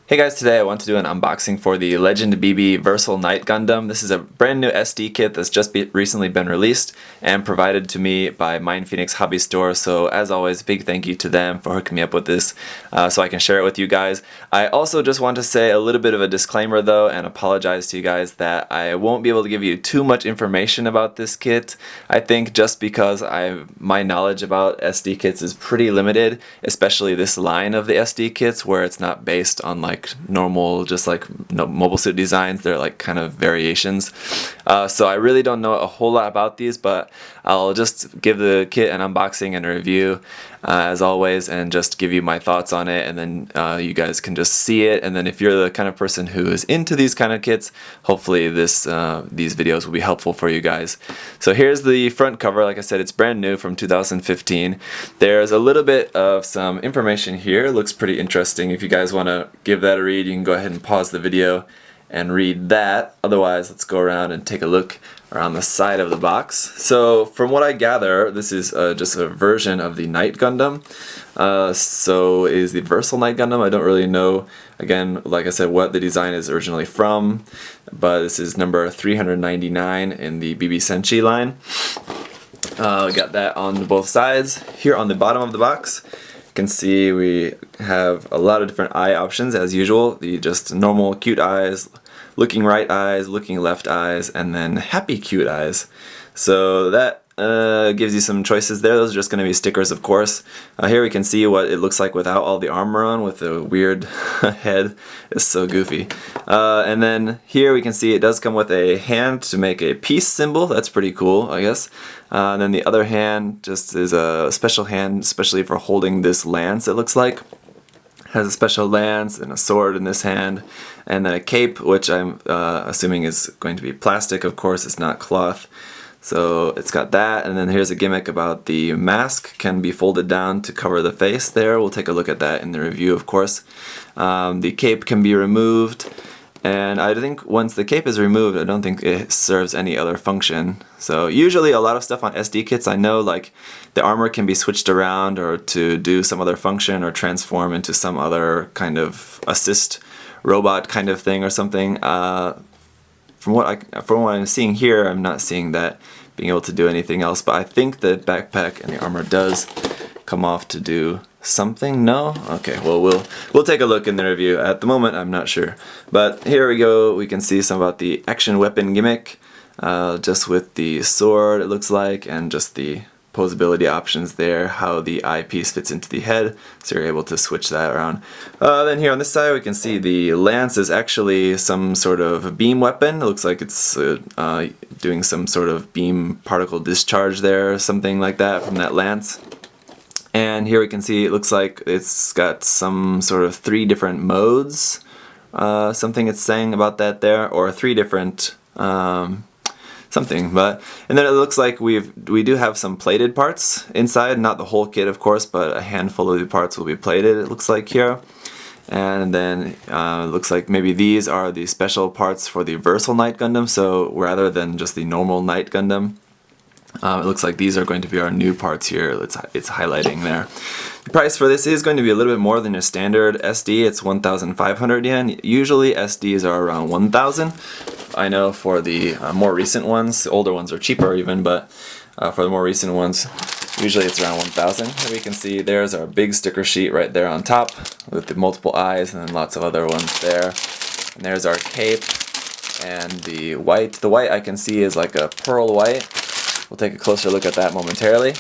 Hey guys, today I want to do an unboxing for the Legend BB Versal Night Gundam. This is a brand new SD kit that's just recently been released and provided to me by MindFenix Hobby Store. So as always, big thank you to them for hooking me up with this so I can share it with you guys. I also just want to say a little bit of a disclaimer though and apologize to you guys that I won't be able to give you too much information about this kit. I think just because my knowledge about SD kits is pretty limited, especially this line of the SD kits where it's not based on like normal, just like mobile suit designs. They're like kind of variations. So I really don't know a whole lot about these, but I'll just give the kit an unboxing and a review as always, and just give you my thoughts on it, and then you guys can just see it. And then if you're the kind of person who is into these kind of kits, hopefully these videos will be helpful for you guys. So here's the front cover. Like I said, it's brand new from 2015. There's a little bit of some information here. It looks pretty interesting. If you guys want to give that a read, you can go ahead and pause the video and read that. Otherwise, let's go around and take a look around the side of the box. So from what I gather, this is just a version of the Night Gundam. So is the Versal Night Gundam. I don't really know, again, like I said, what the design is originally from, but this is number 399 in the BB Senshi line. We got that on both sides. Here on the bottom of the box, you can see we have a lot of different eye options as usual. The just normal cute eyes, looking right eyes, looking left eyes, and then happy cute eyes. So that gives you some choices there. Those are just going to be stickers, of course. Here we can see what it looks like without all the armor on, with the weird head. It's so goofy. And then here we can see it does come with a hand to make a peace symbol. That's pretty cool, I guess. And then the other hand just is a special hand, especially for holding this lance, it looks like. Has a special lance and a sword in this hand, and then a cape, which I'm assuming is going to be plastic. Of course, it's not cloth. So it's got that, and then here's a gimmick about the mask can be folded down to cover the face there. We'll take a look at that in the review, of course. The cape can be removed, and I think once the cape is removed, I don't think it serves any other function. So usually a lot of stuff on SD kits, I know, like the armor can be switched around or to do some other function or transform into some other kind of assist robot kind of thing or something. From what I'm seeing here, I'm not seeing that being able to do anything else, but I think the backpack and the armor does come off to do something. No? Okay, well we'll take a look in the review. At the moment, I'm not sure. But here we go. We can see some about the action weapon gimmick, just with the sword, it looks like, and just the posability options there, how the eyepiece fits into the head, so you're able to switch that around. Then here on this side we can see the lance is actually some sort of beam weapon. It looks like it's doing some sort of beam particle discharge there, something like that from that lance. And here we can see it looks like it's got some sort of 3 different modes, something it's saying about that there, or 3 different something. But and then it looks like we do have some plated parts inside, not the whole kit of course, but a handful of the parts will be plated, it looks like here. And then it looks like maybe these are the special parts for the Versal Night Gundam, so rather than just the normal Night Gundam, it looks like these are going to be our new parts here. It's highlighting there. The price for this is going to be a little bit more than your standard SD. It's 1,500 yen. Usually SDs are around 1,000. I know for the more recent ones, the older ones are cheaper even, but for the more recent ones, usually it's around 1,000. Here we can see there's our big sticker sheet right there on top with the multiple eyes and then lots of other ones there. And there's our cape and the white. The white I can see is like a pearl white. We'll take a closer look at that momentarily.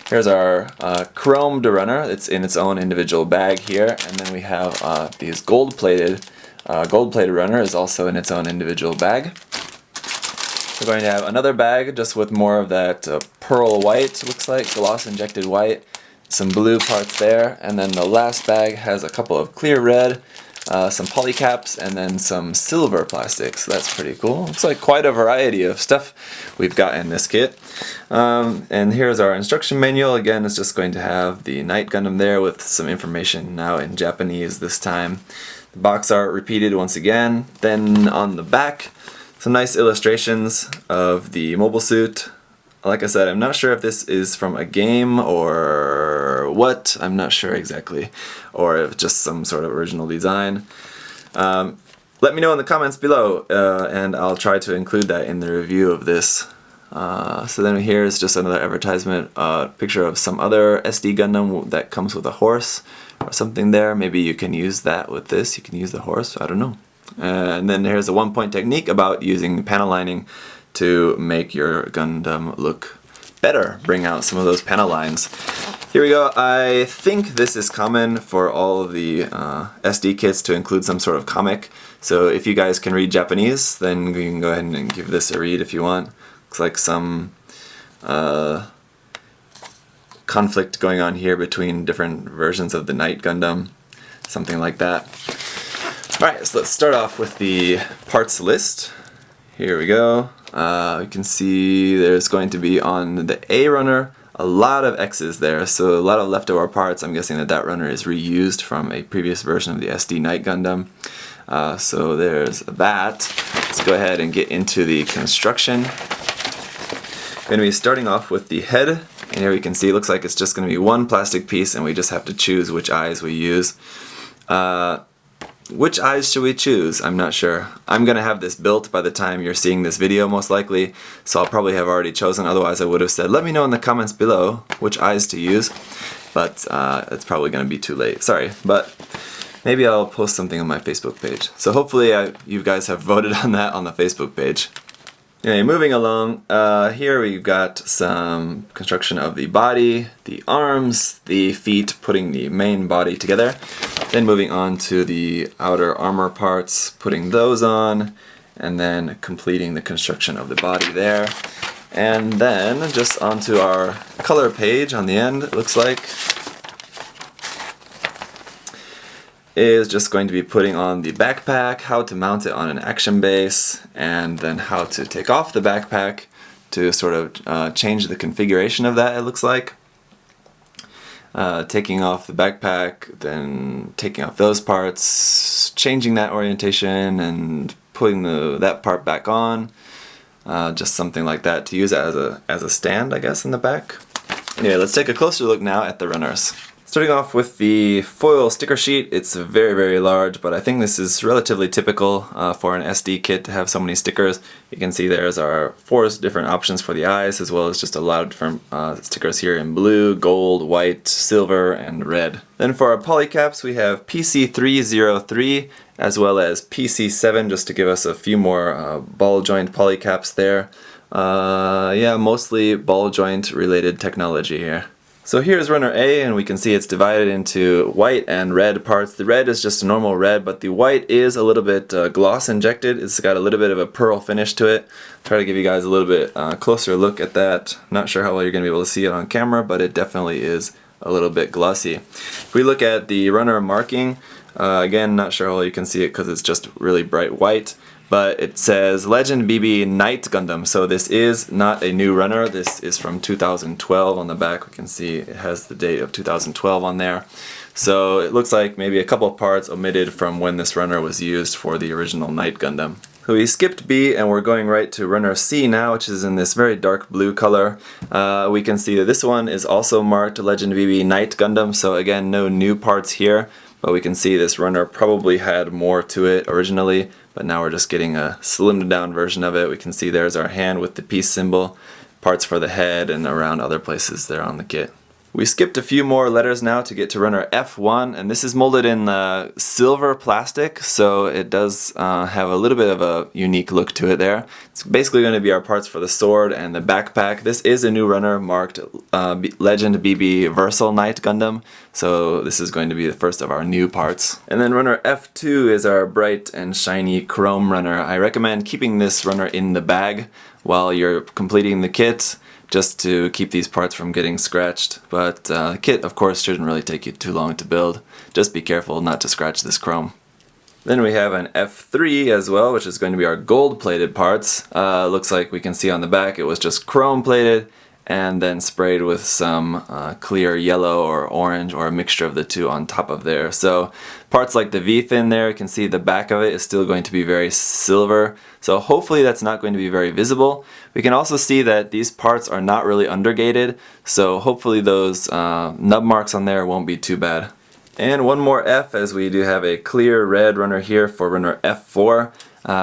Here's our chromed runner. It's in its own individual bag here, and then we have these gold-plated runner is also in its own individual bag. We're going to have another bag just with more of that pearl white, looks like, gloss injected white, some blue parts there, and then the last bag has a couple of clear red, some polycaps, and then some silver plastics. So that's pretty cool. Looks like quite a variety of stuff we've got in this kit. And here's our instruction manual. Again, it's just going to have the Night Gundam there with some information now in Japanese this time. The box art repeated once again. Then on the back, some nice illustrations of the mobile suit. Like I said, I'm not sure if this is from a game or what. I'm not sure exactly. Or if just some sort of original design. Let me know in the comments below, and I'll try to include that in the review of this. So then here's just another advertisement, picture of some other SD Gundam that comes with a horse or something there. Maybe you can use that with this. You can use the horse, I don't know. And then here's a 1-point technique about using panel lining to make your Gundam look better, bring out some of those panel lines. Here we go. I think this is common for all of the SD kits to include some sort of comic. So if you guys can read Japanese, then you can go ahead and give this a read if you want. Looks like some conflict going on here between different versions of the Night Gundam, something like that. Alright, so let's start off with the parts list. Here we go. You can see there's going to be on the A runner a lot of X's there, so a lot of leftover parts. I'm guessing that that runner is reused from a previous version of the SD Night Gundam. So there's that. Let's go ahead and get into the construction. Going to be starting off with the head, and here we can see it looks like it's just going to be one plastic piece, and we just have to choose which eyes we use. Which eyes should we choose? I'm not sure. I'm going to have this built by the time you're seeing this video most likely, so I'll probably have already chosen, otherwise I would have said let me know in the comments below which eyes to use, but it's probably going to be too late, sorry, but maybe I'll post something on my Facebook page. So hopefully you guys have voted on that on the Facebook page. Anyway, moving along, here we've got some construction of the body, the arms, the feet, putting the main body together. Then moving on to the outer armor parts, putting those on, and then completing the construction of the body there. And then just onto our color page on the end, it looks like, is just going to be putting on the backpack, how to mount it on an action base, and then how to take off the backpack to sort of change the configuration of that, it looks like. Taking off the backpack, then taking off those parts, changing that orientation, and putting that part back on. Just something like that to use as a stand, I guess, in the back. Anyway, let's take a closer look now at the runners. Starting off with the foil sticker sheet, it's very, very large, but I think this is relatively typical for an SD kit to have so many stickers. You can see there's our 4 different options for the eyes, as well as just a lot of different stickers here in blue, gold, white, silver, and red. Then for our polycaps, we have PC303 as well as PC7, just to give us a few more ball joint polycaps there. Yeah, mostly ball joint related technology here. So here's runner A, and we can see it's divided into white and red parts. The red is just a normal red, but the white is a little bit gloss injected. It's got a little bit of a pearl finish to it. Try to give you guys a little bit closer look at that. Not sure how well you're going to be able to see it on camera, but it definitely is a little bit glossy. If we look at the runner marking, again, not sure how well you can see it because it's just really bright white. But it says Legend BB Night Gundam, so this is not a new runner. This is from 2012 on the back. We can see it has the date of 2012 on there. So it looks like maybe a couple of parts omitted from when this runner was used for the original Night Gundam. So we skipped B and we're going right to runner C now, which is in this very dark blue color. We can see that this one is also marked Legend BB Night Gundam, so again, no new parts here. But we can see this runner probably had more to it originally, but now we're just getting a slimmed down version of it. We can see there's our hand with the peace symbol, parts for the head, and around other places there on the kit. We skipped a few more letters now to get to runner F1, and this is molded in silver plastic, so it does have a little bit of a unique look to it there. It's basically going to be our parts for the sword and the backpack. This is a new runner marked Legend BB Versal Night Gundam, so this is going to be the first of our new parts. And then runner F2 is our bright and shiny chrome runner. I recommend keeping this runner in the bag while you're completing the kit, just to keep these parts from getting scratched. But the kit, of course, shouldn't really take you too long to build. Just be careful not to scratch this chrome. Then we have an F3 as well, which is going to be our gold-plated parts. Looks like we can see on the back it was just chrome-plated and then sprayed with some clear yellow or orange or a mixture of the two on top of there. So parts like the V-fin there, you can see the back of it is still going to be very silver. So hopefully that's not going to be very visible. We can also see that these parts are not really undergated, so hopefully those nub marks on there won't be too bad. And one more F, as we do have a clear red runner here for runner F4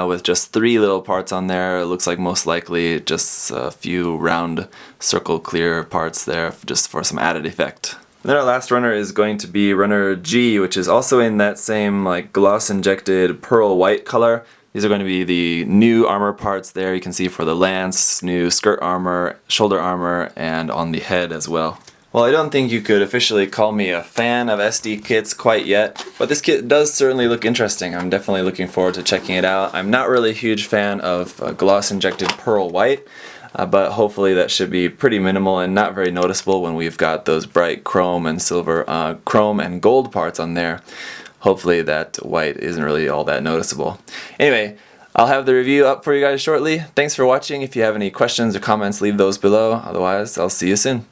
with just 3 little parts on there. It looks like most likely just a few round circle clear parts there just for some added effect. And then our last runner is going to be runner G, which is also in that same like gloss injected pearl white color. These are going to be the new armor parts there. You can see for the lance, new skirt armor, shoulder armor, and on the head as well. Well, I don't think you could officially call me a fan of SD kits quite yet, but this kit does certainly look interesting. I'm definitely looking forward to checking it out. I'm not really a huge fan of gloss injected pearl white, but hopefully that should be pretty minimal and not very noticeable when we've got those bright chrome and silver, chrome and gold parts on there. Hopefully that white isn't really all that noticeable. Anyway, I'll have the review up for you guys shortly. Thanks for watching. If you have any questions or comments, leave those below. Otherwise, I'll see you soon.